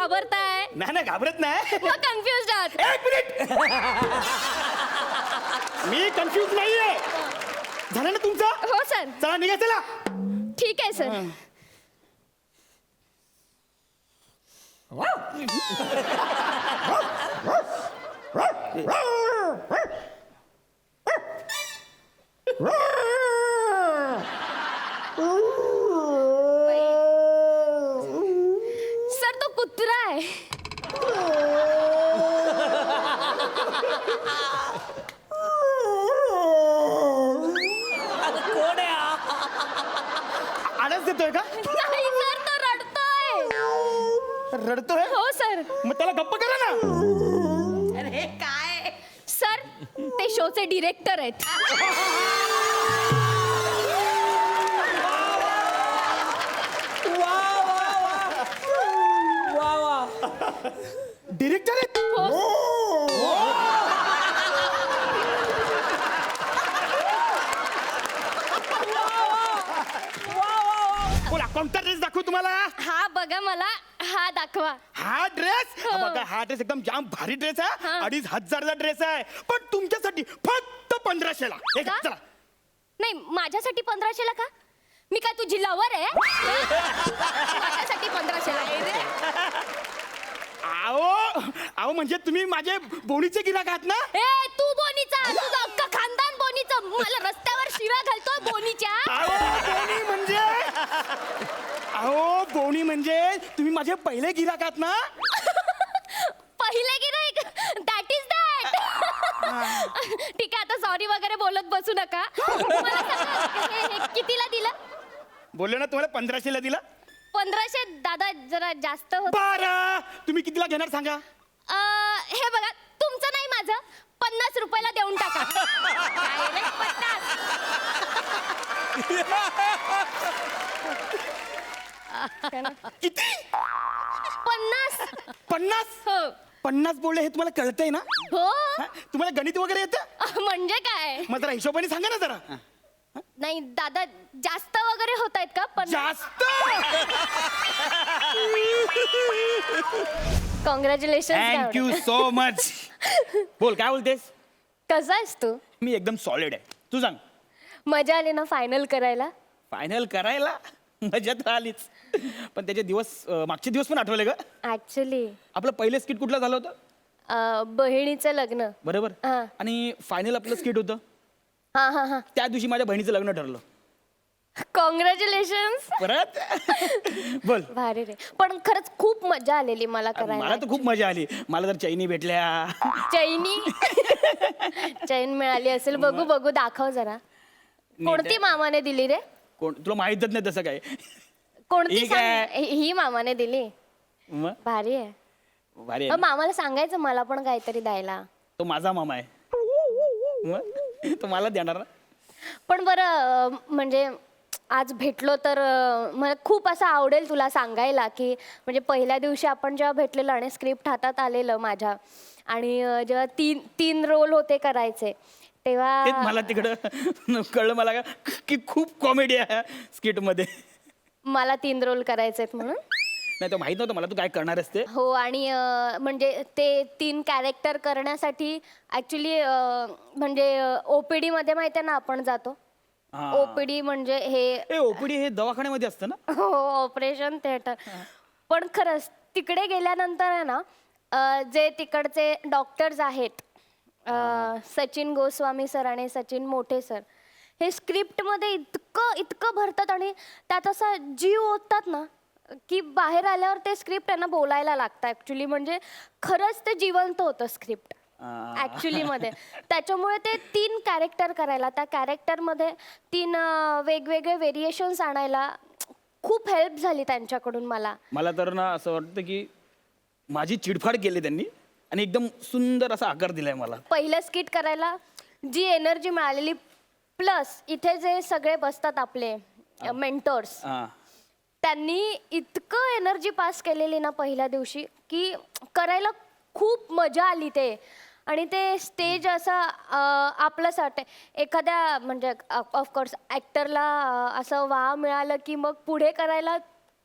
घाबरताय? नाही घाबरत नाही. मग कन्फ्युज आहात? एक मिनिट. मी कन्फ्युज नाहीये. झालं ना तुमचं? हो सर. चला निघा चला. ठीक आहे सर. सर तो कुत्रा आहे. कोण आहे हा? आळस देतोय का? नाही सर, तो रडतोय. रडतोय? हो सर. मग त्याला गप्प करा ना. अरे काय सर ते शोचे डिरेक्टर आहेत. वा वा डिरेक्टर आहेत? बोला कोणता ड्रेस दाखवू तुम्हाला? हा बघा, मला हा दाखवा. हा ड्रेस? हो. बघा हा ड्रेस एकदम जाम भारी ड्रेस आहे. हा. 2500चा ड्रेस आहे. पण तुमच्यासाठी फक्त 1500 ला. हे घ्या, का? चला. नाही, माझ्यासाठी 1500ला का? मी काय तुझी लवर आहे? माझ्यासाठी 1500ला. आओ म्हणजे तुम्ही माझे बोनीचे गिराक आहात ना? ए तू बोनीचा, तुझं अख्खं खानदान बोनीचं. मला रस्त्यावर शिव्या घालतोय बोनीच्या. बोनी म्हणजे तुम्ही माझे पहिले गिराक आहात ना? पहिले गिराईक, दॅट इज दॅट. ठीक आहे, आता सॉरी वगैरे बोलत बसू नका. मला सांगा, हे कितीला दिलं? बोललो ना तुम्हाला 1500 ला दिला. 1500 दादा जरा जास्त होत. बरं तुम्ही कितीला घेणार सांगा. हे बघा, तुमचं नाही माझं, 50 रुपयाला देऊन टाका. Direct 50. किती? 50. 50? हो 50 बोलले हे तुम्हाला कळतंय ना? हो. हा? तुम्हाला गणित वगैरे येतं? म्हणजे काय? मग जरा हिशोबाने सांगा ना जरा. नाही दादा, जास्त वगैरे होत आहेत का? पण जास्त. कॉंग्रॅच्युलेशन. Thank you so much. बोल काय बोलतेस? कसा आहेस तू? मी एकदम सॉलिड आहे. तू सांग. मजा आली ना फायनल करायला? फायनल करायला मजा तर आलीच, पण त्याचे दिवस मागचे दिवस पण आठवले का? ऍक्च्युली आपलं पहिलं स्किट कुठलं झालं होतं? बहिणीचं लग्न. बरोबर. हा. आणि फायनल आपलं स्किट होतं हा हा हा. त्या दिवशी माझ्या बहिणीचं लग्न ठरलं. कॉंग्रॅच्युलेशन. परत बोल. भारी रे. पण खरंच खूप मजा आलेली मला मला करायला. तर खूप मजा आली. मला तर चैनी भेटल्या. चैनी. चैन मिळाली असेल. बघू बघू, दाखव जरा. कोणती मामाने दिली रे? कोण तुला माहितच नाही तसं काय? कोणती ठीक आहे. सांग. ही मामाने दिली. मग भारी आहे. भारी मग आहे. मामाला सांगायचं मला पण काहीतरी द्यायला. तो माझा मामा आहे. मग तो मला देणार ना. पण बरं, म्हणजे आज भेटलो तर मला खूप असं आवडेल तुला सांगायला की म्हणजे पहिल्या दिवशी आपण जेव्हा भेटलेलो आणि स्क्रिप्ट हातात आलेलं माझ्या, आणि जेव्हा तीन रोल होते करायचे तेच तेव्हा मला तिकडं कळलं मला की खूप कॉमेडी आहे स्किट मध्ये. मला 3 रोल करायचे आहेत म्हणून. नाही तो माहित नव्हतं मला तू काय करणार असते. हो, आणि म्हणजे ते 3 कॅरेक्टर करण्यासाठी ॲक्च्युली म्हणजे OPD मध्ये माहिती आहे ना आपण जातो. OPD म्हणजे हे ओपीडी हे दवाखान्यामध्ये असतं ना? हो, ऑपरेशन थिएटर. पण खरंच तिकडे गेल्यानंतर आहे ना, जे तिकडचे डॉक्टर्स आहेत, सचिन गोस्वामी सर आणि सचिन मोठे सर, हे स्क्रिप्टमध्ये इतकं भरतात आणि त्यात असा जीव ओततात ना की बाहेर आल्यावर ते स्क्रिप्ट त्यांना बोलायला लागतं ॲक्च्युली. म्हणजे खरंच ते जिवंत होतं स्क्रिप्ट ॲक्च्युली मध्ये. त्याच्यामुळे ते 3 कॅरेक्टर करायला, त्या कॅरेक्टरमध्ये 3 वेगवेगळे व्हेरिएशन्स आणायला खूप हेल्प झाली त्यांच्याकडून मला. मला तर ना असं वाटतं की माझी चिडफाड केली त्यांनी आणि एकदम सुंदर असा आकार दिलाय मला. पहिलं स्किट करायला जी एनर्जी मिळालेली, प्लस इथे जे सगळे बसतात आपले मेंटर्स, त्यांनी इतकं एनर्जी पास केलेली ना पहिल्या दिवशी की करायला खूप मजा आली ते. आणि ते स्टेज असं आपलंच वाटतं. एखाद्या म्हणजे ऑफकोर्स ॲक्टरला असं वाव मिळालं की मग पुढे करायला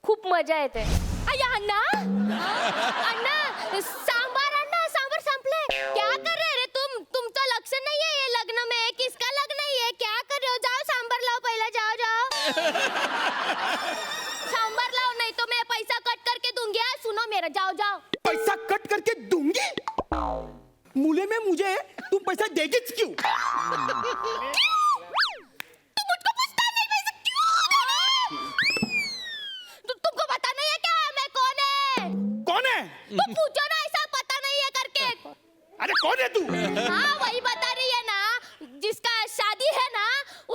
खूप मजा येते. अय्या अण्णा अण्णा सांबार संपले क्या कर रहे रे तुमचं लक्ष नाहीये ये लग्न में किसका लग्न है क्या कर रहे हो जाओ सांबार लाओ पहले जाओ सांबार लाओ नहीं तो मैं पैसा कट करके दूंगी सुनो मेरा जाओ पैसा कट करके दूंगी मूल्य में मुझे तुम पैसा देगीच क्यों? तुम मुझको पूछता नहीं पैसा क्यों? तुमको पता नहीं है क्या मैं कौन है? कौन है? तुम पूछो ना ऐसा पता नहीं है करके। अरे कौन है तू? हाँ वही बता रही है ना जिसका शादी है ना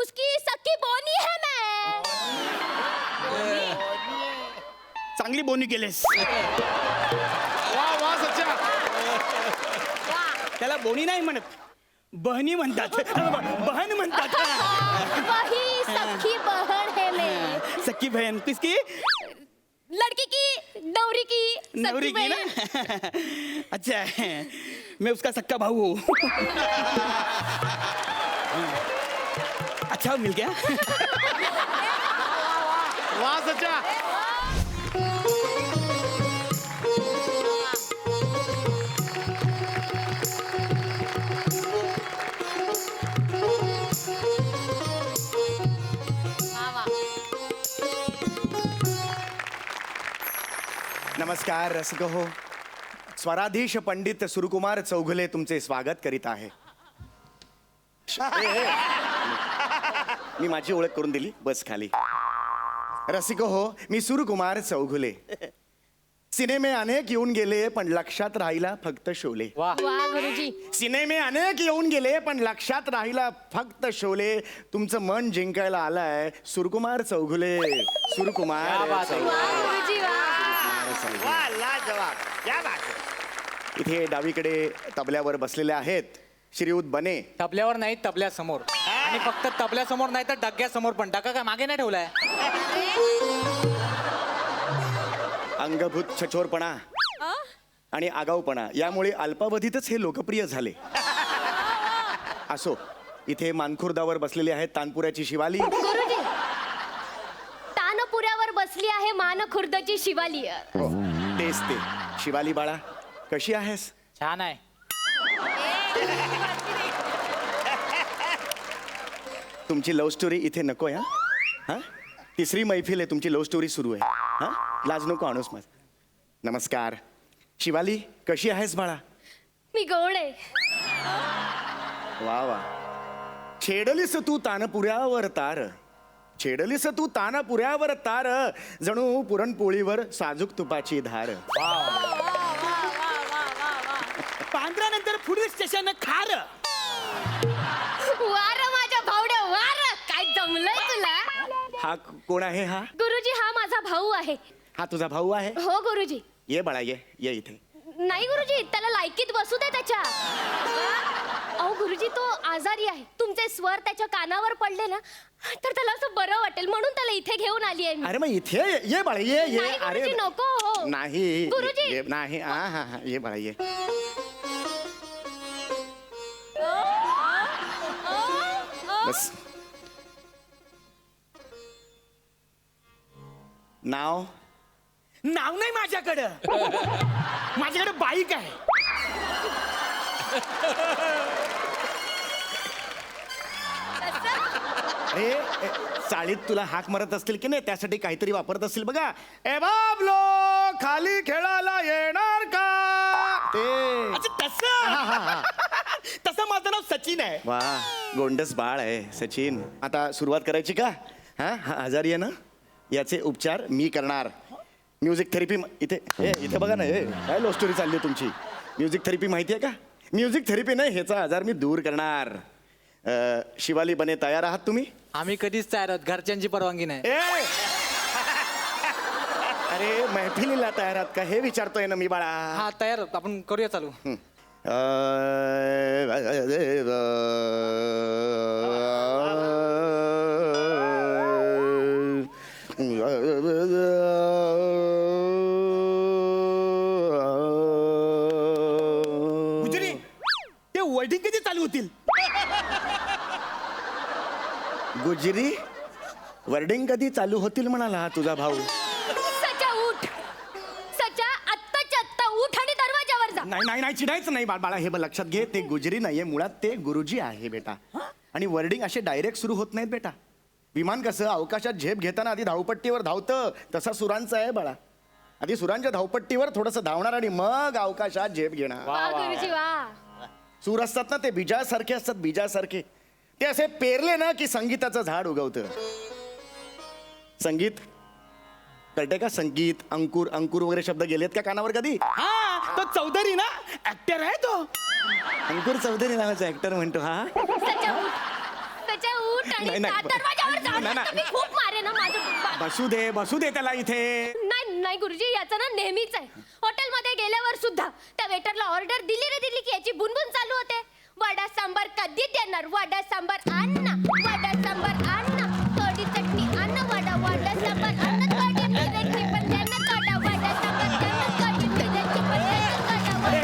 उसकी सख्खी बोनी है मैं। चांगली बोनी केलेस. वा वा सच्चा. त्याला बोनी नाही म्हणत बहनी म्हणतात. बहन म्हणतात. वही सख्खी बहन है मैं। सख्खी बहन किसकी? लड़की की नवरी की नवरी सख्खी की बहन। ना. अच्छा है मैं उसका सक्का भाऊ हूँ. अच्छा मिल गया. वा सच्चा. नमस्कार रसिक हो. स्वराधीश पंडित सुरकुमार चौघुले तुमचे स्वागत करीत आहे. मी माझी ओळख करून दिली बस खाली. रसिक हो मी सुरकुमार चौघुले. सिनेमे अनेक येऊन गेले पण लक्षात राहिला फक्त शोले. वा वाह गुरुजी सिनेमे अनेक येऊन गेले पण लक्षात राहिला फक्त शोले. तुमचं मन जिंकायला आलाय सुरकुमार चौघुले. सुरकुमार क्या बात आहे. वाह गुरुजी वाह वा, लाजवाब. क्या बात आहे. इथे डावीकडे तबल्यावर बसलेले आहेत श्रीयुत बने. तबल्यावर नाही तबल्यासमोर आणि फक्त तबल्यासमोर नाही तर डग्यासमोर पण. डगा काय मागे नाही ठेवलाय. अंगभूत छछोरपणा आणि आगाऊपणा यामुळे अल्पावधीतच हे लोकप्रिय झाले. असो इथे मानखुर्दावर बसलेले आहेत तानपुऱ्याची शिवाली. गुरुजी तानपुऱ्यावर बसली आहे मान खुर्दची शिवाली. तेच ते. शिवाली बाळा कशी आहेस? छान आहे. तुमची लव्ह स्टोरी इथे नको हा. हा तिसरी मैफिल आहे तुमची लव्ह स्टोरी सुरू आहे. हा लाज नको आणूस माझ. नमस्कार शिवाली कशी आहेस बाळा? मी गौड आहे. वा वा. छेडलीस तू तानपुऱ्यावर तार. छेडलीस तू तानपुऱ्यावर तार. जणू पुरणपोळीवर साजूक तुपाची धार. पांढऱ्यानंतर पुढील स्टेशन खार. वार माझ्या भावड्या वार काय जमलंय तुला? हा कोण आहे हा? गुरुजी हा माझा भाऊ आहे. हा तुझा भाऊ आहे? हो गुरुजी. ये बाळा ये इथे. नाही गुरुजी त्याला लायकीत बसू दे त्याच्या. अहो गुरुजी तो आजारी आहे. तुमचे स्वर त्याच्या कानावर पडले ना तर त्याला असं बरं वाटेल म्हणून त्याला इथे घेऊन आली आहे मी. अरे मग इथे ये बाळा ये नाही गुरुजी नको हो. नाही गुरुजी. ये, नाही हा हा हा ये बाळा ये. बस. नाव नाव नाही माझ्याकडं. माझ्याकडे बाईक आहे. अरे चाळीत तुला हाक मारत असतील की नाही त्यासाठी काहीतरी वापरत असतील बघा. ए बाबलो खाली खेळायला येणार का ते. अच्छा तसं. तसं माझं नाव सचिन आहे. वा गोंडस बाळ आहे सचिन. आता सुरुवात करायची का? हा हा आजारी आहे ना याचे उपचार मी करणार. म्युझिक थेरपी इथे इथे बघा ना. काय लव्ह स्टोरी चालली तुमची. म्युझिक थेरपी माहिती आहे का? म्युझिक थेरपी नाही ह्याचा आजार मी दूर करणार. शिवाली बने तयार आहात तुम्ही? आम्ही कधीच तयार आहोत. घरच्यांची परवानगी नाही. अरे मैफिलीला तयार आहात का हे विचारतोय ना मी बाळा. हा तयार आहोत. आपण करूया चालू. गुजरी ते वर्डिंग कधी चालू होतील? गुजरी वर्डिंग कधी चालू होतील म्हणाला हा तुझा भाऊ. सचा उठ. नाही नाही नाही चिडायचं नाही बाळा हे बघ लक्षात घे ते गुजरी नाहीये मुळात ते गुरुजी आहे बेटा आणि वर्डिंग असे डायरेक्ट सुरू होत नाहीत बेटा विमान कसं अवकाशात झेप घेताना आधी धावपट्टीवर धावतं तसा सुरांचं आहे बाळा आधी सुरांच्या धावपट्टीवर थोडंसं धावणार आणि मग अवकाशात झेप घेणार वा गुरुजी वा. सूर असतात ना ते बीजासारखे असतात बीजासारखे ते असे पेरले ना की संगीताचं झाड उगवतं संगीत कळते का संगीत अंकुर अंकुर वगैरे शब्द गेलेत का कानावर कधी हा तो चौधरी ना ऍक्टर आहे तो. अंकुर चौधरी नावाचा ऍक्टर म्हणतो हा त्याच्या ऊट आणि नाही, नाही. दरवाजावर जाऊन नाही, नाही. मी खूप मारे ना माझं. बसू दे त्याला इथे नाही नाही गुरुजी याचं ना नेहमीच आहे हॉटेलमध्ये गेल्यावर सुद्धा त्या वेटरला ऑर्डर दिली रे दिली की याची बुनबुन चालू होते वडा सांबार कधी देणार वडा सांबार आण ना वडा सांबार आण ना थोडी चटणी आण ना वडा सांबार आण ना थोडी मिरची पण द्या ना थोडा वडा सांबार द्या ना थोडी मिरची पण द्या ना अरे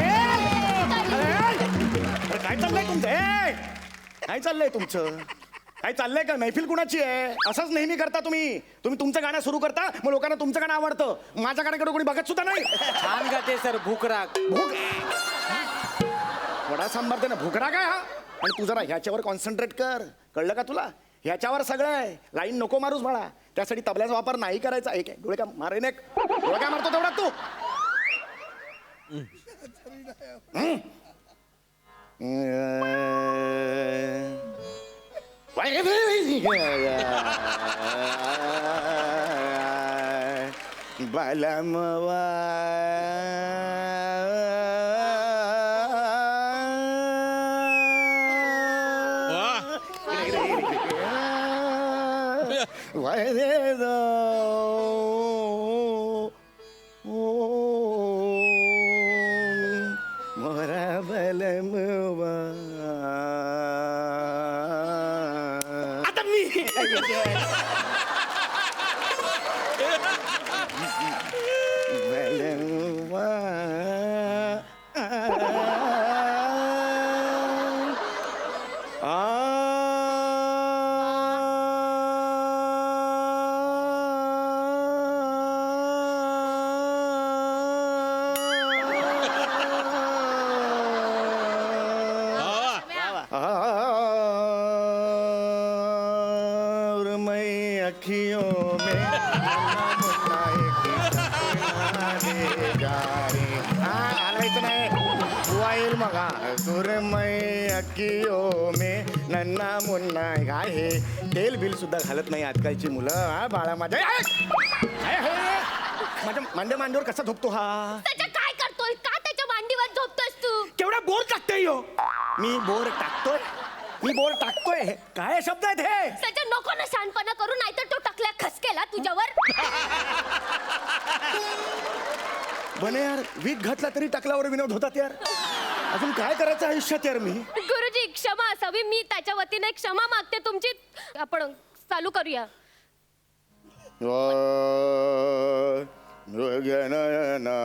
काय चाललंय तुमचं काय चाललंय तुमचं काय चाललंय का मैफिल कुणाची आहे असंच नेहमी करता तुम्ही तुमचं गाणं सुरू करता मग लोकांना तुमचं गाणं आवडतं माझ्या गाण्याकडे कोणी बघत सुद्धा नाही छान गाते सर भूकराग भूक वडा सांबार दे ना भुकरा काय हा आणि तू जरा ह्याच्यावर कॉन्सन्ट्रेट कर कळलं का तुला ह्याच्यावर सगळं आहे लाईन नको मारूस बाळा त्यासाठी तबल्याचा वापर नाही करायचा एक आहे डोळे का मारेन एक डोळे काय मारतो तेवढा तू बालमवा मोरा बलमवा आता मी बलमवा और मैं अखियों में आलायचं नाही बुवा येईल मग सुरमय अखियों में नन्ना मुन्ना काय हे तेल बिल सुद्धा घालत नाही आजकालची मुलं हा बाळा माझ्या माझ्या मांड्या मांडीवर कसा झोपतो हा त्याच्या काय करतोय का त्याच्या मांडीवर झोपतोस तू केवढा बोर टाकतोय यो. मी बोर टाकतोय काय शब्द आहेत हे त्याच्या नको ना शहाणपणा करू नाहीतर तो टकल्या खसकेला तुझ्यावर बने यार वीक घातला तरी टाकल्यावर विनोद होतात यार अजून काय करायचं आयुष्यात यार मी गुरुजी क्षमा असावी मी त्याच्या वतीने क्षमा मागते तुमची आपण चालू करूया मृगनयना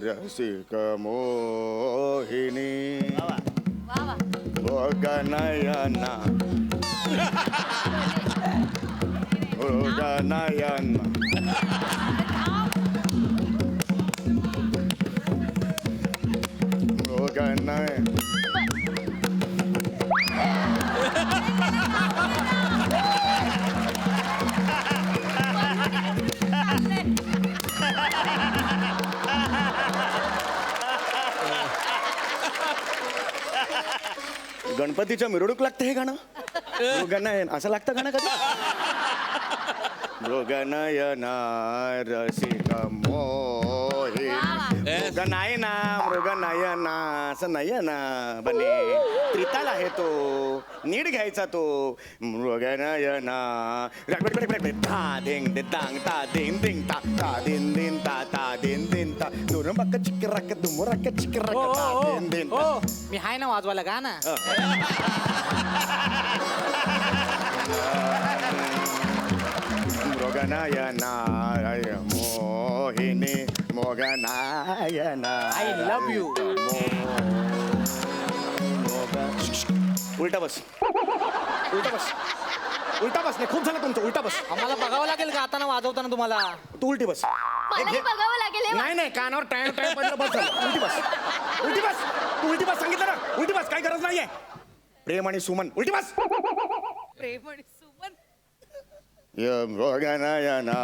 रसिक मोहिनी मृगनयना मृगनयना मृगनय गणपतीच्या मिरवणूक लागते हे गाणं मृगनयन असं लागतं गाणं कधी मृगनयना रसिक मोहि मृगनयना मृगनयना असं नाही ना बने त्रिताल आहे तो नीट घ्यायचा तो मृगनयना ता दिंग दे तांग ता दिंग दिंग ता ता दिन दिन ता ता दिन दिन ता दुरंबक चिकरक दुमरक चिकरक ता दिन दिन ता मी हाय ना वाजवायला गा ना मृगनयना मोहिनी मृगनयना I love you. उलटा बस उलटा बस नाही खूप झालं तुमचं उलटा बस आम्हाला बघावं लागेल का आता वाजवताना तुम्हाला तू उलटी बस मलाही बघावं लागेल हे. नाही नाही कानावर टाइम टाइम पडलं बस झालं. उलटी बस उलटी बस तू उलटी बस सांगितलं ना उलटी बस काही गरज नाहीये प्रेम आणि सुमन उलटी बस प्रेम आणि सुमन मृगनयना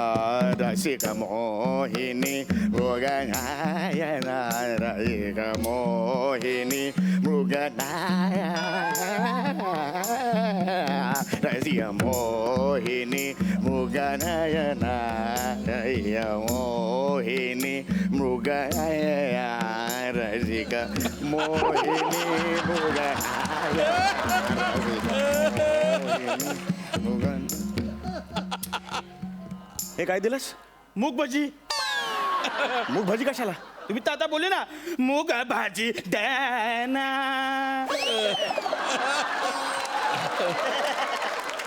रसिक मोहिनी मृगनयना रसिक मोहिनी रसिक मोहिनी मृगनयना रसिक मोहिनी मृगनयना रसिक मोहिनी मृगनयना हे काय दिलंस मूग भजी मूग भाजी कशाला तुम्ही तर आता बोलले ना मूग भाजी द्याना.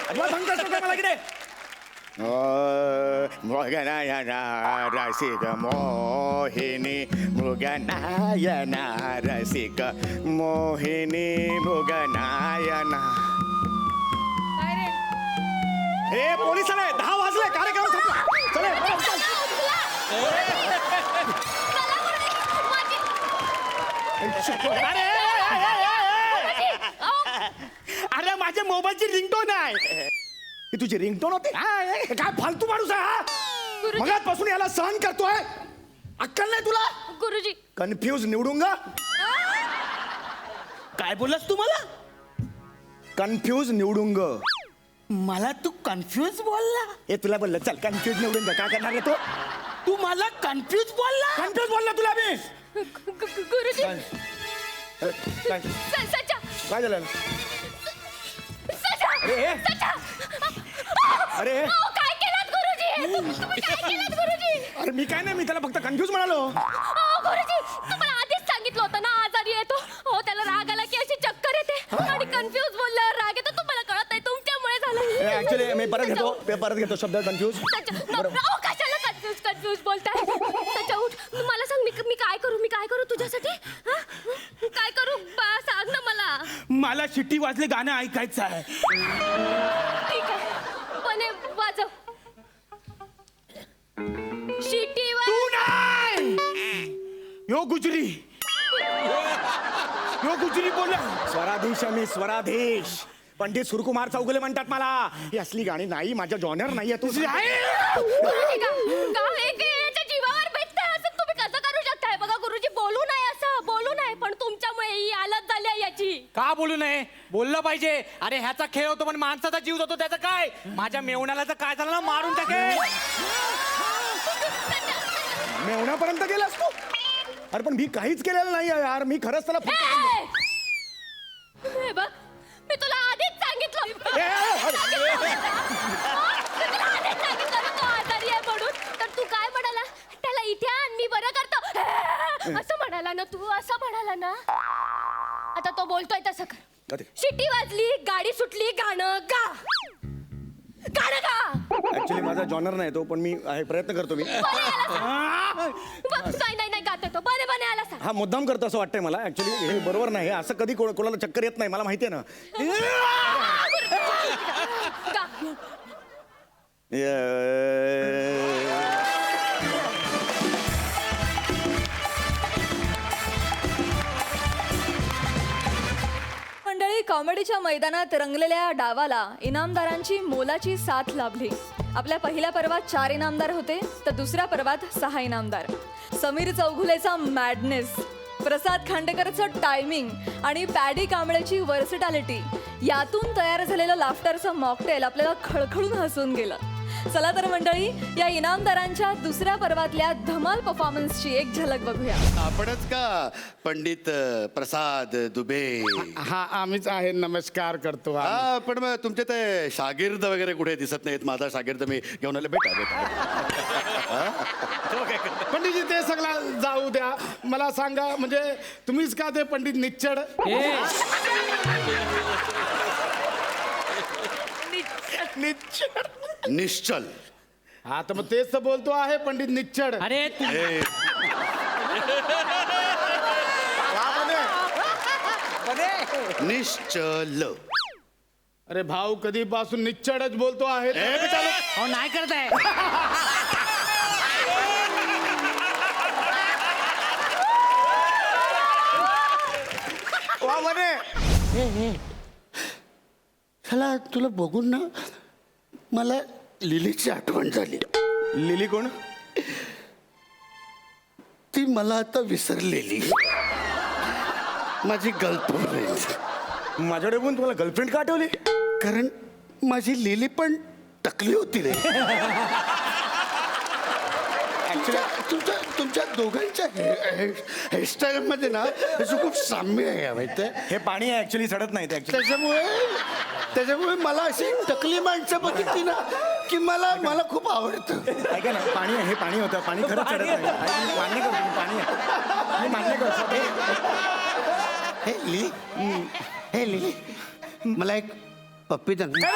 अजिबात सांगतास का मला की रे मृगनयना रसिक मोहिनी मृगनयना रसिक मोहिनी मृगनयना काय रे हे पोलिस आले 10 वाजले कार्यक्रम संपला चले अरे अरे माझ्या मोबाईलची रिंगटोन आहे. ही तुझी रिंगटोन होती हे काय फालतू माणूस आहे हा मगाचपासून याला सहन करतोय अक्कल नाही तुला गुरुजी कन्फ्यूज निवडूंगा काय बोललास तू मला कन्फ्यूज निवडूंग मला तू कन्फ्युज बोलला. हे तुला बोललं चल कन्फ्यूज निवडून काय करणार आहे तो तू मला कन्फ्युज बोलला. कन्फ्यूज बोलला तुला मी गुरुजी काय सचा काय झालं सचा अरे हे? सचा अरे हे? काय केलात गुरुजी तुम्ही काय केलात गुरुजी अरे मी काय नाही मी त्याला फक्त कन्फ्यूज म्हणालो गुरुजी तुम्हाला आधीच सांगितलं होतं ना आजारी येतो हो त्याला राग आला की अशी चक्कर येते आणि कन्फ्यूज बोलल्यावर राग येतो तुम्हाला कळत नाही तुमच्यामुळे झालं ऍक्च्युली मी परत घेतो शब्द कन्फ्यूज कशाला कन्फ्यूज बोलताय त्याच्या उठ मला सांग मी काय करू तुझ्यासाठी हा? काय करू सांग ना मला मला शिट्टी वाजले गाणं ऐकायचं आहे. ठीक आहे पण हे वाजव शिटी तू नाही यो गुजरी बोला. स्वराधीश मी स्वराधीश पंडित सुरकुमार चौगुले म्हणतात मला ही असली गाणी नाही माझ्या जॉनर नाहीये तू याच्या जीवावर बेतताय असं तुम्ही कसं करू शकताय बघा गुरुजी बोलू नये पण तुमच्यामुळे ही हालत झाली आहे याची का बोलू नये बोललं पाहिजे. अरे ह्याचा खेळ होतो पण माणसाचा जीव जातो त्याचं काय. माझ्या मेवण्याला तर काय झालं ना मारून टाके. मेवण्यापर्यंत गेलास तू अरे पण मी काहीच केलेलं नाही यार मी खरंच त्याला हे बघ मी तुला आधीच सांगितलं तो आजारी आहे म्हणून तर तू काय म्हणाला त्याला इथे आण मी बरं करतो असं म्हणाला ना तू असं म्हणाला ना आता तो बोलतोय तसं कर शिट्टी वाजली गाडी सुटली गाणं गा ऍक्च्युली माझा जॉनर नाही तो पण मी प्रयत्न करतो मी नाही गात तो बने आला सांग हा मुद्दाम करतो असं वाटतंय मला ऍक्च्युली हे बरोबर नाही असं कधी कोणाला चक्कर येत नाही मला माहिती आहे ना गा. मंडळी कॉमेडीच्या मैदानात रंगलेल्या डावाला इनामदारांची मोलाची साथ लाभली. आपल्या पहिल्या पर्वात 4 इनामदार होते तर दुसऱ्या पर्वात 6 इनामदार. समीर चौघुलेचा मॅडनेस, प्रसाद खांडेकरचं टायमिंग आणि पॅडी कांबळेची वर्सिटॅलिटी यातून तयार झालेलं लाफ्टरचं मॉकटेल आपल्याला खळखळून हसून गेलं. चला तर मंडळी या इनामदारांच्या दुसऱ्या पर्वातल्या धमाल परफॉर्मन्सची एक झलक बघूया. आपणच का पंडित प्रसाद दुबे हा आम्हीच आहे नमस्कार करतो हा पण मग तुमचे ते शागिर्द वगैरे कुठे दिसत नाहीत. माझा शागिर्द मी घेऊन आले भेटा पंडितजी ते सगळं जाऊ द्या मला सांगा म्हणजे तुम्हीच का ते पंडित निच्चड निश्चल हा तर मग तेच तर बोलतो आहे पंडित निच्चड अरे तू निश्चल अरे भाऊ कधीपासून निच्चडच बोलतो आहे अहो, नाही करताय आहे. चला तुला बघून ना मला लिलीची आठवण झाली. लिली कोण? ती मला आता विसरलेली माझी गर्लफ्रेंड. माझ्याकडे पण तुम्हाला गर्लफ्रेंड का आठवली? कारण माझी लिली पण टकली होती रे. तुमच्या तुमच्या दोघांच्या हेअरस्टाईल मध्ये ना त्याचं खूप साम्य आहे माहिती आहे. हे पाणी आहे ऍक्च्युली चढत नाही ते ऍक्च्युली. त्याच्यामुळे मला अशी टकली माणसं बघितली ना की मला खूप आवडतं. ऐका ना, पाणी आहे, हे पाणी होतं, पाणी खरंच चढत नाही. मी मान्य करतो, मी पाणी आहे, मी मान्य करतो. हे लिली मला एक पप्पी दे ना.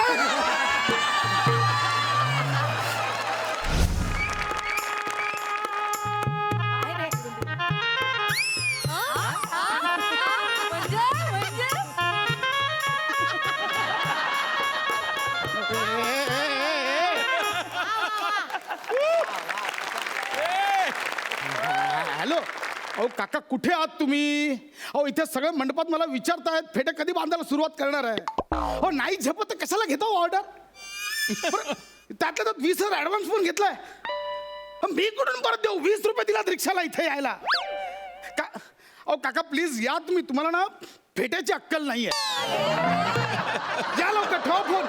हॅलो, अहो काका कुठे आहात तुम्ही? अहो इथे सगळे मंडपात मला विचारतायत फेटे कधी बांधायला सुरुवात करणार आहे. हो नाही झेपत तर कशाला घेतो ऑर्डर? त्यातल्या त्यात 20,000 ऍडव्हान्स पण घेतलाय. मी कुठून परत देऊ? 20 रुपये दिलात रिक्षाला इथे यायला. अहो काका प्लीज या तुम्ही. तुम्हाला ना फेट्याची अक्कल नाहीये. या लवकर, ठेवा फोन.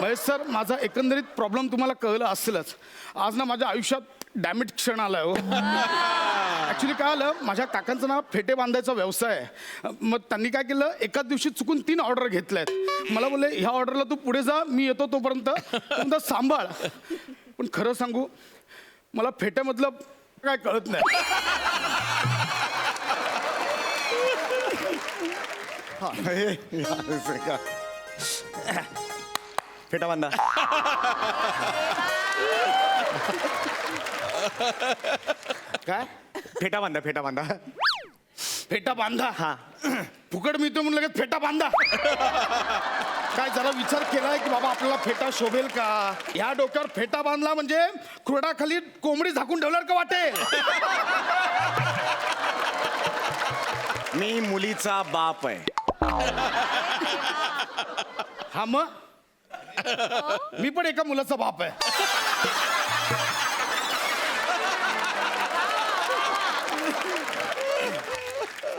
महेश सर, माझा एकंदरीत प्रॉब्लेम तुम्हाला कळलं असेलच. आज ना माझ्या आयुष्यात डॅमेज क्षण आलाय हो. ऍक्च्युली काय आलं, माझ्या काकांचा ना फेटे बांधायचा व्यवसाय आहे. मग त्यांनी काय केलं, एकाच दिवशी चुकून 3 ऑर्डर घेतल्यात. मला बोलले ह्या ऑर्डरला तू पुढे जा, मी येतो तोपर्यंत सांभाळ. पण खरं सांगू, मला फेट्यामधलं काय कळत नाही. फेटा बांधा. काय फेटा बांधा, फेटा बांधा. फेटा बांधा? हा, फुकट मिळतो म्हणून लगेच फेटा बांधा. काय जरा विचार केलाय की बाबा आपल्याला फेटा शोभेल का? ह्या डोक्यावर फेटा बांधला म्हणजे खुरडाखाली कोंबडी झाकून ठेवल्यावर का वाटेल? मी मुलीचा बाप आहे. हा मग मी पण एका मुलाचा बाप आहे.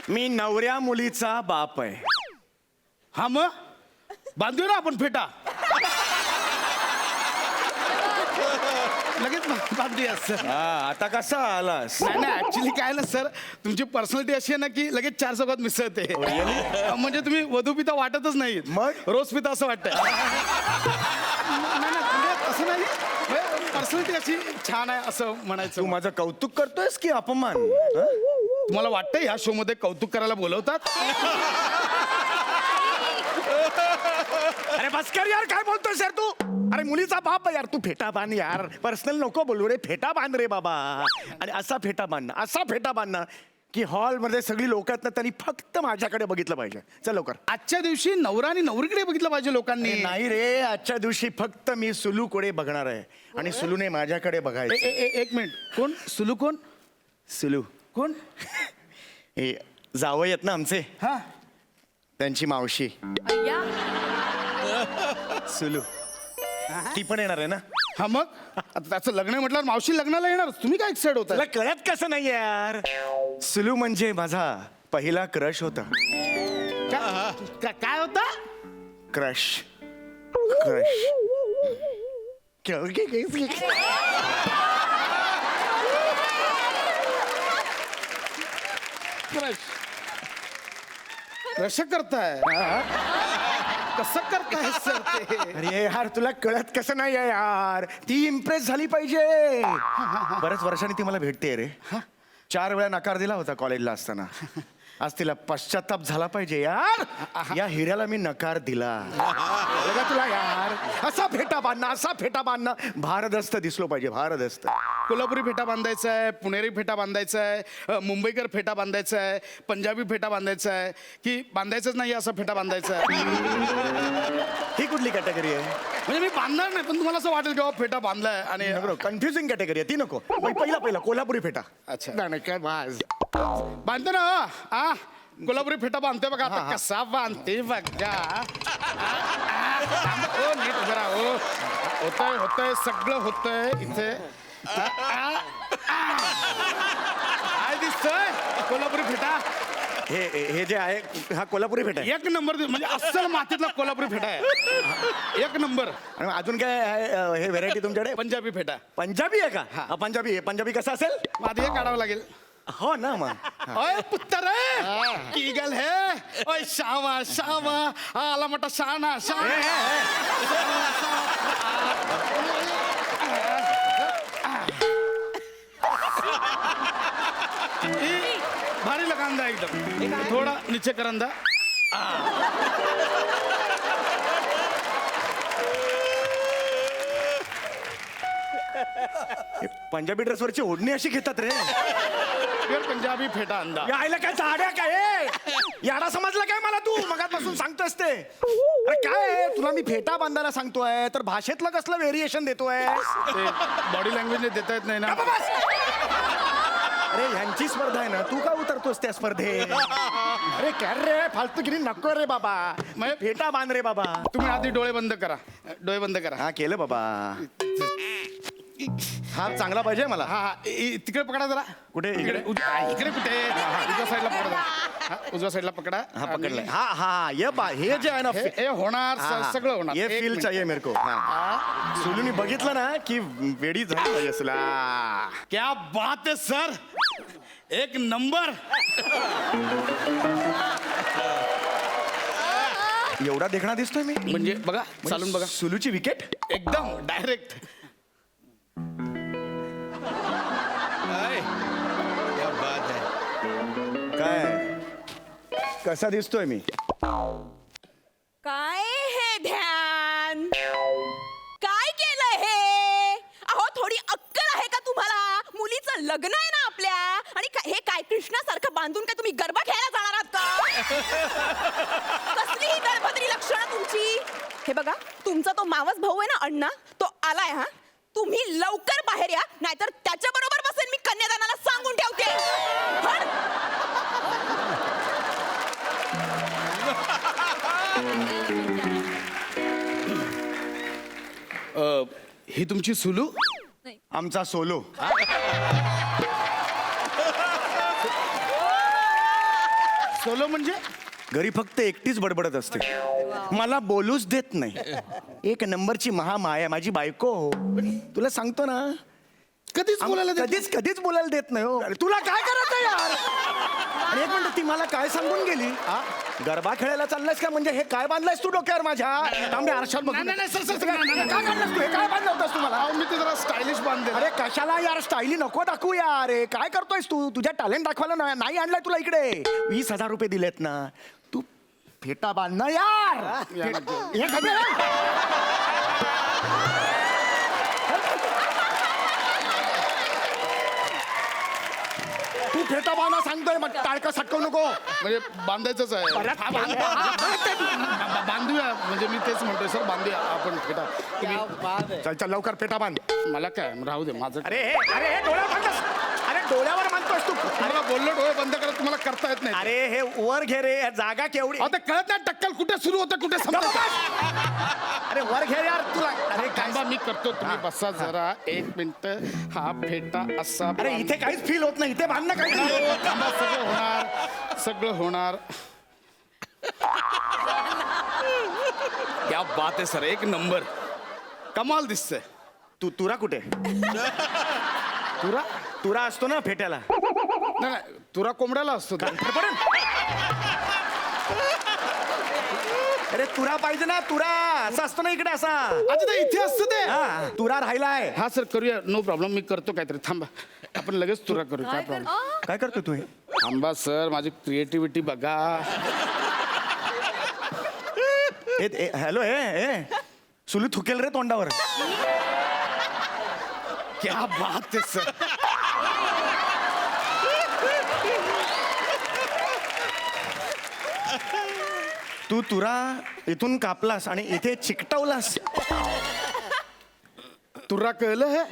मी नवऱ्या मुलीचा बाप आहे. हा मग बांधूया ना आपण फेटा. लगेच बांधूया सर. आता कसा आलास? नाही नाही, ऍक्च्युली काय ना सर, तुमची पर्सनॅलिटी अशी आहे ना की लगेच 4 चौकात मिसळते. म्हणजे तुम्ही वधू पिता वाटतच नाही, मग? रोज पिता असं वाटतं. नाही म्हणजे असं नाही, पर्सनॅलिटी अशी छान आहे असं म्हणायचं. तू माझं कौतुक करतोयस की अपमान? तुम्हाला वाटतं ह्या शो मध्ये कौतुक करायला बोलवतात? अरे बस कर यार, काय बोलतोयस यार तू? अरे मुलीचा बाप आहे यार, तू फेटा बांध यार. पर्सनल नको बोलू रे, फेटा बांध रे बाबा. आणि असा फेटा बांधणं, असा फेटा बांधणं की हॉलमध्ये सगळी लोक आहेत ना, त्यांनी फक्त माझ्याकडे बघितलं पाहिजे. चल लवकर. आजच्या दिवशी नवरा आणि नवरीकडे बघितलं पाहिजे लोकांनी. नाही रे, आजच्या दिवशी फक्त मी सुलूकडे बघणार आहे आणि सुलूने माझ्याकडे बघायचं. एक मिनिट, कोण सुलू? कोण सुलू? कोण? हे जावई आहेत ना आमचे, हा, त्यांची मावशी सुलू. ती पण येणार आहे ना? हा मग आता त्याचं लग्न आहे म्हटल्यावर मावशी लग्नाला येणार. तुम्ही काय एक्साइड होता? तुला कळत कसं नाही यार? सुलू म्हणजे माझा पहिला क्रश होता. काय होता? क्रश. क्रश. कसं करताय? कसं करताय सर ते? अरे यार, तुला कळत कसं नाही आहे यार? ती इम्प्रेस झाली पाहिजे. बऱ्याच वर्षांनी ती मला भेटते रे. 4 वेळा नकार दिला होता कॉलेजला असताना. आज तिला पश्चाताप झाला पाहिजे यार. या हिऱ्याला मी नकार दिला. बघा तुला यार, असा फेटा बांधणं, असा फेटा बांधणं भारदस्त दिसलो पाहिजे, भारदस्त. कोल्हापुरी फेटा बांधायचा आहे, पुणेरी फेटा बांधायचा आहे, मुंबईकर फेटा बांधायचा आहे, पंजाबी फेटा बांधायचा आहे, की बांधायचंच नाही असा फेटा बांधायचा आहे? ही कुठली कॅटेगरी आहे? म्हणजे मी बांधणार नाही, पण तुम्हाला असं वाटेल की बाबा फेटा बांधलाय आणि कन्फ्युजिंग कॅटेगरी आहे ती नको. पहिला कोल्हापुरी फेटा. अच्छा. नाही काय बाज. बांधतो ना. कोल्हापुरी फेटा बांधते बघा आता कसा बांधते बघा. ओ नीट उभं राहा. ओ होतंय सगळं होतंय इथे. काय दिसतंय कोल्हापुरी फेटा? हे जे आहे हा कोल्हापुरी फेटा आहे. एक नंबर म्हणजे अस्सल मातीतला कोल्हापुरी फेटा आहे. एक नंबर. आणि अजून काय आहे हे व्हेरायटी तुमच्याकडे? पंजाबी फेटा. पंजाबी आहे का? हा पंजाबी आहे. पंजाबी कसा असेल? आधी हे काढावं लागेल. हो ना मग. ओय पुत्तर की गल है. ओय शावा शावा आला मोठा शाना भारी कांदा एकदम. थोडा नीचे करंदा. पंजाबी ड्रेसवरची ओढणी अशी घेतात रे. पंजाबी फेटा अंदा. यायला काय साड्या काय याडा समजला काय मला तू मगापासून सांगतोस ते? अरे काय आहे? तुला मी फेटा बांधायला सांगतोय तर भाषेतलं कसलं व्हेरिएशन देतोय? बॉडी लँग्वेज देता येत नाही ना. अरे ह्यांची स्पर्धा आहे ना, तू का उतरतोस त्या स्पर्धेत? अरे काय रे फालतूगिरी नको रे बाबा. मग फेटा बांध रे बाबा. तुम्ही आधी डोळे बंद करा. डोळे बंद करा. हा केलं बाबा. हा चांगला पाहिजे मला. हा तिकडे पकडा जरा. कुठे? इकडे? इकडे कुठे? उजव्या साईडला पकडा जरा. हा, उजव्या साईडला पकडा. हा पकडलाय. हा हा ये बा हे जे आहे ना हे होणार हा, सगळं होणार. ये एक फील मिनिट. चाहिए मेरे को. सुलूनी बघितलं ना की वेडी झाली पाहिजे असला. क्या बात है सर. एक नंबर. एवढा देखणा दिसतोय मी. म्हणजे बघा चालून बघा. सुलूची विकेट एकदम डायरेक्ट. काय कसा दिसतोय मी? काय हे ध्यान काय केलं हे? अहो थोडी अक्कल आहे का तुम्हाला? मुलीचं लग्न आहे ना आपल्या. आणि हे काय कृष्णासारखं बांधून काय तुम्ही गरबा खेळायला जाणार आहात का? कसली ही गळभद्री लक्षणं तुमची? हे बघा तुमचा तो मावस भाऊ आहे ना अण्णा, तो आलाय. हा तुम्ही लवकर बाहेर या नाहीतर त्याच्या बरोबर बसेल मी कन्यादानाला सांगून ठेवते. ही तुमची सुलू. आमचा सोलो. सोलो म्हणजे घरी फक्त एकटीच बडबडत असते, मला बोलूच देत नाही. एक नंबरची महामाया माझी बायको. तुला सांगतो ना कधीच बोलायला देत कधीच कधीच बोलायला देत नाही हो. अरे तुला काय करायचं यार? आणि एक मिनिट ती मला काय सांगून गेली? गरबा खेळायला चाललायस का? म्हणजे हे काय बांधलायस तू डोक्यावर माझ्या? तांबे आरशात बघ. नाही, नाही, सर, सर, काय बांधलास तू? हे काय बांधलं होतंस तुम्हाला? मी ते जरा स्टायलिश बांधले. अरे कशाला यार स्टाईली नको दाखवू यार. हे काय करतोयस तू? तुझ्या टॅलेंट दाखवायला नाही आणलाय तुला इकडे. 20,000 रुपये दिलेत ना, तू फेटा बांध ना यार. हे तू फेटा बांधा सांगतोय मग टाळकं सटकवू नको. म्हणजे बांधायचंच आहे. बांधूया म्हणजे मी तेच म्हणतोय सर. बांधूया आपण फेटा. तुम्ही चल चल लवकर फेटा बांध. मला काय राहू दे माझं. अरे अरे डोळ्यावर बांधतोस. अरे डोळ्यावर बांधतोस तू. मला बोललो डोळे बंद करा. तुम्हाला करता येत नाही. अरे हे वर घे रे. जागा केवढी. आता कळत नाही टक्कल कुठे सुरू होतं कुठे संपतं. अरे वर घे यार तुला. अरे थांबा मी करतो. तुम्ही बसा जरा 1 मिनिट. हा फेटा असा. अरे इथे काहीच फील होत नाही. इथे बांधणं काही थांबा. सगळं होणार. सगळं होणार. क्या बात आहे सर. एक नंबर. कमाल दिसतंय. तू तुरा कुठे? तुरा तुरा असतो ना फेट्याला. नाही नाही, तुरा कोंबड्याला असतो. अरे तुरा पाहिजे ना. तुरा असा असतो ना इकडे असा. अच्छा ते इथे असतं ते. हा तुरा राहिलाय. हा सर करूया. No problem. मी करतो काहीतरी. थांबा आपण लगेच तुरा करू. काय प्रॉब्लेम? काय करतो तू हे? थांबा सर. माझी क्रिएटिव्हिटी बघा. हॅलो हे सुलू थुकेल रे तोंडावर. क्या बात आहे सर. तू तुरा इथून कापलास आणि इथे चिकटवलास. तुरा कळलं हे?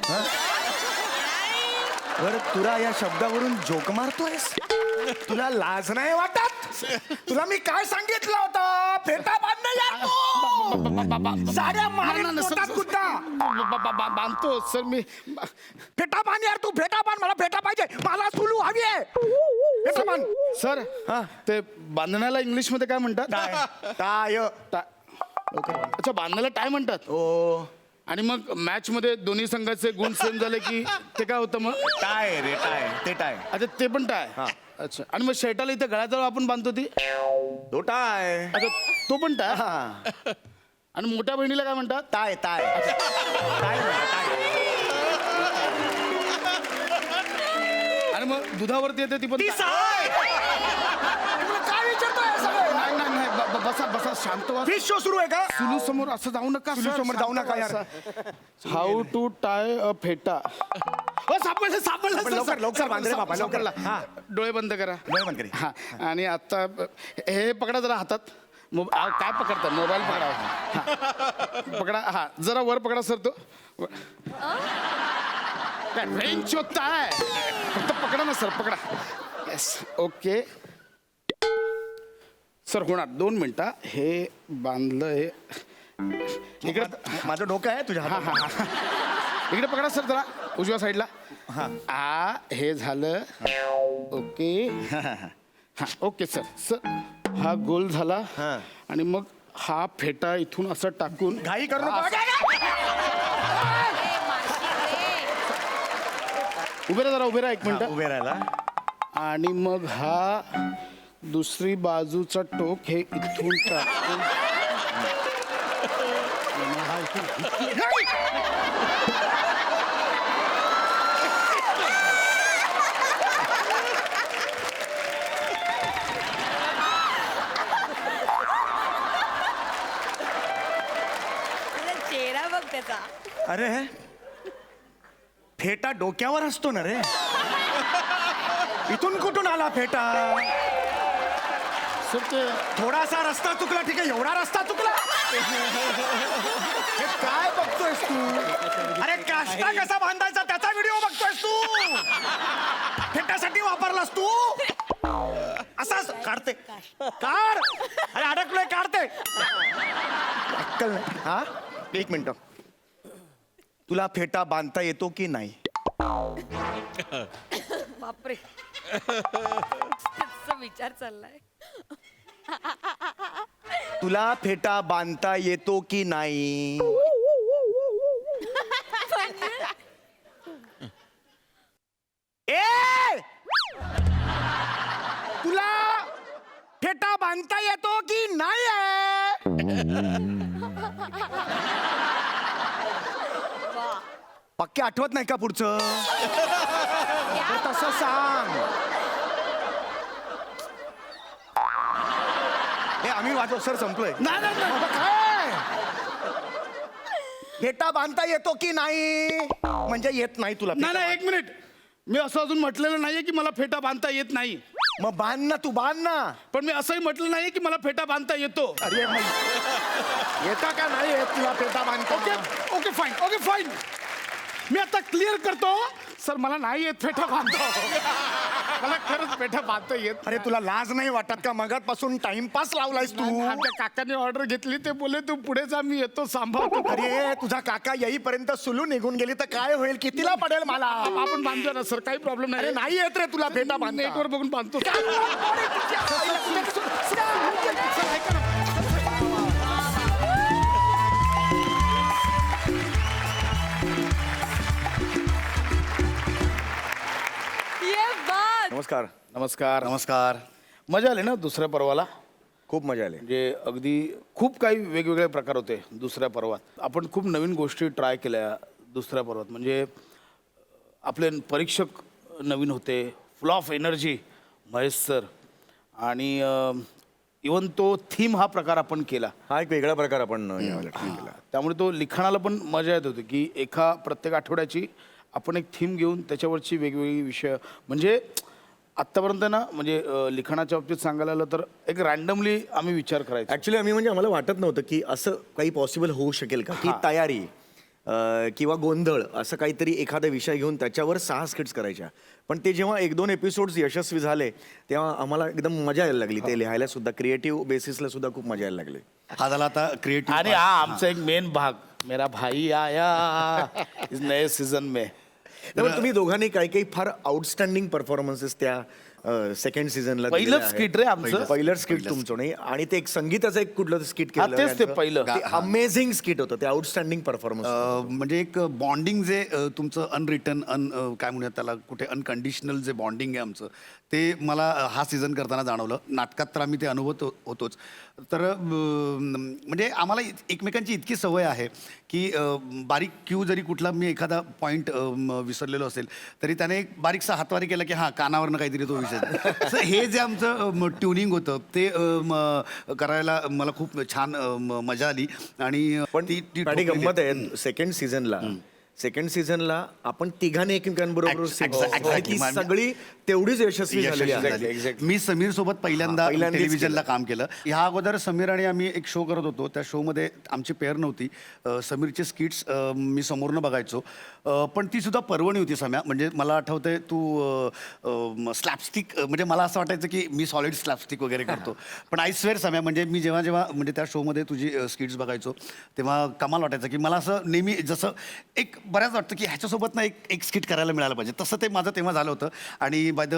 बरं तुला या शब्दावरून जोक मारतोयस? तुला लाज नाही वाटत? तुला मी काय सांगितलं होतं? फेटा बांधणं यार तू! साड्या मारीन पोटात कुठं? बांधतो सर मी. फेटा बांध यार तू, फेटा बांध. मला फेटा पाहिजे, मला सुलू हवी आहे. फेटा बांध. सर ते बांधण्याला इंग्लिश मध्ये काय म्हणतात? टाय. अच्छा, बांधण्याला टाय म्हणतात. ओ आणि मग मॅच मध्ये दोन्ही संघाचे गुण सेम झाले की ते काय होतं मग? टाय रे टाय, ते टाय. अच्छा, ते पण टाय. अच्छा, आणि मग शर्टाला इथे गळ्याजवळ आपण बांधतो ती? तो टाय. अच्छा, तो पण टाय. आणि मोठ्या बहिणीला काय म्हणतात? Tie tie. टाय म्हणतात, टाय. आणि मग दुधावरती येते ती पण ती टाय. साय. तुला काय विचारतोय हे सगळं? नाही नाही नाही, बसा बसा, शांत व्हा. फिश शो सुरू आहे का? सुलू समोर असं जाऊ नका. सुलू समोर जाऊ नका यार. हाऊ टू टाय अ फेटा. सापडलं सापडलं पण लवकर, लवकर बांध रे बाबा, लवकर. सापडला. डोळे बंद करा. डोळे बंद करा. हा, आणि आता हे पकडा जरा हातात. काय पकडता? मोबाईल पकडा. हा. पकडा. हा, जरा वर पकडा सर. तो रेंज शोधता आहे. फक्त पकडा ना सर, पकडा. Yes, okay sir. होणार 2 मिनिटं. हे बांधलं. हे इकडे माझं डोकं आहे तुझ्या हा हातात. हा हा. इकडे पकडा सर जरा, उजव्या साईडला. हा, हे झालं. ओके. हा, ओके सर. सर हा गोल झाला. आणि मग हा फेटा इथून असं टाकून. घाई करू नका. उभे राहा जरा, उभे राहा 1 मिनिट. उभे राहायला. आणि मग हा दुसरी बाजूचा टोक हे इथून टाकून. चेहरा बघ त्याचा. अरे फेटा डोक्यावर असतो ना रे. इथून कुठून आला फेटा? सर ते थोडासा रस्ता चुकला, ठीक आहे. एवढा रस्ता चुकला? हे काय बघतोयस तू? अरे काष्टा कसा बांधायचा त्याचा व्हिडिओ बघतोयस तू? फेट्यासाठी वापरलास तू? असाच काढते. काढ. अरे अडकलोय, काढते. अक्कल नाही. हा, 1 मिनिट. तुला फेटा बांधता येतो की नाही? बापरे. त्याचा विचार चाललाय. तुला फेटा बांधता येतो की नाही? ए! तुला फेटा बांधता येतो की नाही? पक्के आठवत नाही का पुढचं? तर तसं सांग. हे आम्ही वाजव सर, संपलोय. नाही नाही नाही. बाबा, काय फेटा बांधता येतो की नाही? म्हणजे येत नाही तुला नाही फेटा नाही, 1 मिनिट. मी असं अजून म्हटलेलं नाहीये की मला फेटा बांधता येत नाही. मग बांध ना, तू बांध ना. पण मी असंही म्हटलं नाही की मला फेटा बांधता येतो. अरे मग येता का नाही येत तुला फेटा बांधता? Okay okay fine, okay fine. मी आता क्लिअर करतो सर, मला नाही येत फेटा बांधतो. मला खरंच पेठा बांधता येत. अरे तुला लाज नाही वाटत का? मगातपासून टाइमपास लावलायस तू. आमच्या काकाने ऑर्डर घेतली, ते बोले तू पुढे जा, मी येतो सांभाळतो. अरे तुझा काका येईपर्यंत सुलू निघून गेली तर काय होईल? कितीला पडेल मला? आपण बांधतो ना सर, काही प्रॉब्लेम अरे नाही. नाही येत रे तुला फेटा बांधता. नेटवर बघून बांधतो. ये बात. नमस्कार. नमस्कार. नमस्कार. मजा आली ना दुसऱ्या पर्वाला? खूप मजा आली. म्हणजे अगदी खूप काही वेगवेगळे प्रकार होते दुसऱ्या पर्वात. आपण खूप नवीन गोष्टी ट्राय केल्या दुसऱ्या पर्वात. म्हणजे आपले परीक्षक नवीन होते, फुल ऑफ एनर्जी महेश सर. आणि इवन तो थीम हा प्रकार आपण केला. हा एक वेगळा प्रकार आपण यावेळेला केला. त्यामुळे तो लिखाणाला पण मजा येत होती की प्रत्येक आठवड्याची आपण एक थीम घेऊन त्याच्यावरची वेगवेगळी विषय. म्हणजे आत्तापर्यंत ना, म्हणजे लिखाणाच्या बाबतीत सांगायला आलं तर एक रॅन्डमली आम्ही विचार करायचो. ऍक्च्युली आम्ही म्हणजे आम्हाला वाटत नव्हतं की असं काही पॉसिबल होऊ शकेल का, की तयारी किंवा गोंधळ असं काहीतरी एखादा विषय घेऊन त्याच्यावर 6 स्किट्स करायच्या. पण ते जेव्हा 1-2 एपिसोड्स यशस्वी झाले तेव्हा आम्हाला एकदम मजा यायला लागली ते लिहायला सुद्धा, क्रिएटिव्ह बेसिसला सुद्धा खूप मजा यायला लागली. हा झाला आता क्रिएटिव्ह. आणि हा आमचा एक मेन भाग, मेरा भाई आया इस नए सीझन में. त्यामुळे तुम्ही दोघांनी काही काही फार आउटस्टँडिंग परफॉर्मन्सेस त्या सेकंड सीझनला पहिलंच skit रे आमचं. पहिलं स्किट तुमचं नाही, आणि ते एक संगीताचं एक कुठलं स्किट हा, केलं तेच ते पहिलं. अमेझिंग स्किट होतं ते, आउटस्टँडिंग परफॉर्मन्स. म्हणजे एक बॉन्डिंग जे तुमचं अनरिटन काय म्हणूयात त्याला, कुठे अनकंडिशनल जे बॉन्डिंग आहे आमचं, ते मला हा सीझन करताना जाणवलं. नाटकात तर आम्ही ते अनुभवत होतोच. तर म्हणजे आम्हाला एकमेकांची इतकी सवय आहे की बारीक क्यू जरी कुठला मी एखादा पॉईंट विसरलेलो असेल तरी त्याने एक बारीकसा हातवारी केला की हां कानावरनं काहीतरी तो विषय. So हे जे आमचं ट्युनिंग होतं ते करायला मला खूप छान मजा आली. आणि पण ती ती गंमत आहे सेकंड सीझनला आपण तिघांनी एकमेकांबरोबर आणि ती सगळी तेवढीच यशस्वी झालेली आहे. मी समीर सोबत पहिल्यांदा पहिल्यांदाच टेलिव्हिजनला काम केलं. ह्या अगोदर समीर आणि आम्ही एक शो करत होतो. त्या शोमध्ये आमची पेअर नव्हती. समीरचे स्किट्स मी समोरनं बघायचो, पण ती सुद्धा पर्वणी होती सम्या. म्हणजे मला आठवतंय तू स्लॅपस्टिक, म्हणजे मला असं वाटायचं की मी सॉलिड स्लॅपस्टिक वगैरे करतो. पण आय स्वेअर सम्या, म्हणजे मी जेव्हा जेव्हा म्हणजे त्या शोमध्ये तुझी स्किट्स बघायचो तेव्हा कमाल वाटायचं की मला असं नेहमी जसं एक बऱ्याच वाटतं की ह्याच्यासोबत ना एक स्किट करायला मिळालं पाहिजे. तसं ते माझं तेव्हा झालं होतं. आणि by the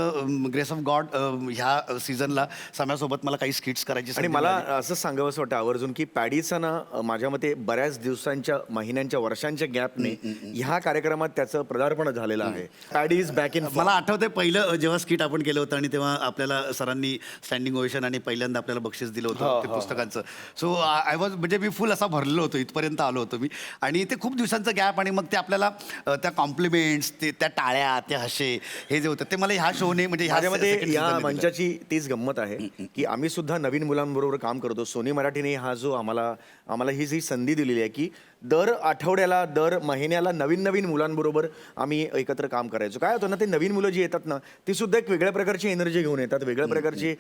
grace of God ह्या सीझनला सम्यासोबत मला काही स्किट्स करायची आणि संधी मला मिळाली. असं सांगावं असं वाटतं आवर्जून की पॅडीचं ना माझ्या मते बऱ्याच दिवसांच्या, महिन्यांच्या, वर्षांच्या गॅपने ह्या कार्यक्रमात त्याचं पदार्पण झालेलं आहे. Paddy is back in. मला आठवतंय पहिलं जेव्हा स्किट आपण केलं होतं आणि तेव्हा आपल्याला सरांनी स्टँडिंग ओवेशन आणि पहिल्यांदा आपल्याला बक्षीस दिलं होतं ते पुस्तकांचं. सो आय वॉज, म्हणजे मी फुल असा भरलेलो होतो, इथपर्यंत आलो होतो मी. आणि ते खूप दिवसांचं गॅप, आणि मग ते आपल्याला त्या कॉम्प्लिमेंट्स, ते त्या टाळ्या, ते हसे, हे जे होतं ते मला ह्या शोने, म्हणजे माझ्यामध्ये second या season ने दिलं. मंचाची तीच गंमत आहे की आम्ही सुद्धा नवीन मुलांबरोबर काम करतो. सोनी मराठीने हा जो आम्हाला ही जी संधी दिलेली आहे की दर आठवड्याला, दर महिन्याला नवीन मुलांबरोबर आम्ही एकत्र काम करायचो. काय होतं ना, ते नवीन मुलं जी येतात ना ती सुद्धा एक वेगळ्या प्रकारची एनर्जी घेऊन येतात, वेगळ्या प्रकारची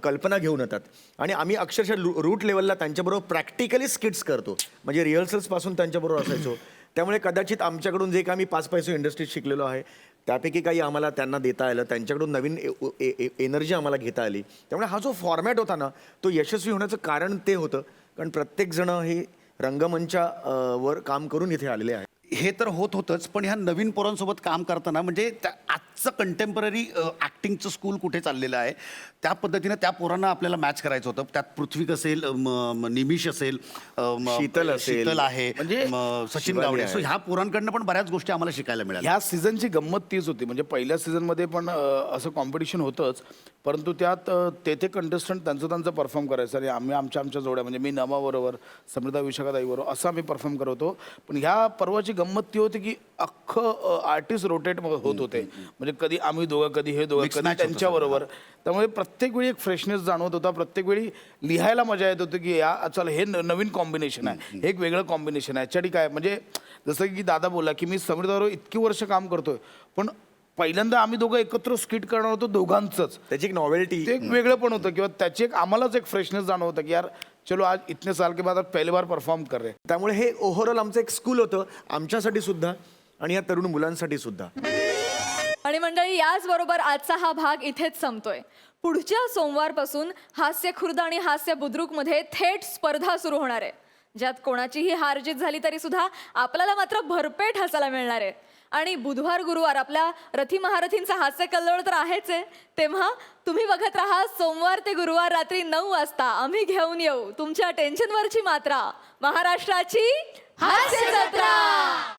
कल्पना घेऊन येतात. आणि आम्ही अक्षरशः रूट लेवलला त्यांच्याबरोबर प्रॅक्टिकली स्किट्स करतो, म्हणजे रिहर्सल्सपासून त्यांच्याबरोबर असायचो. त्यामुळे कदाचित आमच्याकडून जे काही 5 पैसे इंडस्ट्रीत शिकलेलो आहे त्यापैकी काही आम्हाला त्यांना देता आलं, त्यांच्याकडून नवीन एनर्जी आम्हाला घेता आली. त्यामुळे हा जो फॉर्मॅट होता ना तो यशस्वी होण्याचं कारण ते होतं, कारण प्रत्येकजण हे रंगमंचावर काम करून इथे आलेले आहे. हे तर होतच, पण ह्या नवीन पोरांसोबत काम करताना म्हणजे आजचं कंटेम्पररी ॲक्टिंगचं स्कूल कुठे चाललेलं आहे त्या पद्धतीनं त्या पोरांना आपल्याला मॅच करायचं होतं. त्यात पृथ्वीक असेल, निमिष असेल, शीतल असेल, शीतल आहे, म्हणजे सचिन शिवानी गावडे. आहे. सो ह्या पोरांकडनं पण बऱ्याच गोष्टी आम्हाला शिकायला मिळाल्या. ह्या सीझनची गंमत तीच होती. म्हणजे पहिल्या सीझनमध्ये पण असं कॉम्पिटिशन होतंच, परंतु त्यात ते कंटेस्टंट त्यांचं परफॉर्म करायचं आणि आम्ही आमच्या जोड्या, म्हणजे मी नमाबरोबर, समृद्धा विशाखाताईबरोबर असं आम्ही परफॉर्म करत होतो. पण ह्या पर्वाची गंमत ती होती की अख्खं आर्टिस्ट रोटेट होत होते. म्हणजे कधी आम्ही दोघं, कधी हे दोघं, Mix कधी match होतं त्यांच्याबरोबर. त्यामुळे प्रत्येक वेळी एक फ्रेशनेस जाणवत होता. प्रत्येक वेळी लिहायला मजा येत होती की चला हे नवीन कॉम्बिनेशन आहे, हे एक वेगळं कॉम्बिनेशन आहे. याच्यासाठी काय, म्हणजे जसं की दादा बोलला की मी समृद्धाबरोबर इतकी वर्ष काम करतोय, पण पहिल्यांदा आम्ही दोघं एकत्र स्किट करणार होतो दोघांचंच. त्याची एक नॉवेल्टी, ते एक वेगळं पण होतं किंवा त्याची एक आम्हालाच एक फ्रेशनेस जाणवत होतं की यार चलो आज इतने साल के बाद पहली बार परफॉर्म कर रहे. त्यामुळे हे ओव्हरऑल आमचं एक स्कूल होतं आमच्यासाठी सुद्धा आणि या तरुण मुलांसाठी सुद्धा. आणि मंडळी, याचबरोबर आजचा हा भाग इथेच संपतोय. पुढच्या सोमवारपासून हास्य खुर्द आणि हास्य बुद्रुकमध्ये थेट स्पर्धा सुरू होणार आहे, ज्यात कोणाचीही हारजीत झाली तरी सुद्धा आपल्याला मात्र भरपेट हसायला मिळणार आहे. आणि बुधवार गुरुवार आपल्या रथी महारथींचा हास्य कल्लोळ तर आहेच आहे. तेव्हा तुम्ही बघत राहा सोमवार ते गुरुवार रात्री 9 वाजता आम्ही घेऊन येऊ तुमच्या टेन्शनवरची मात्रा, महाराष्ट्राची हास्य जत्रा.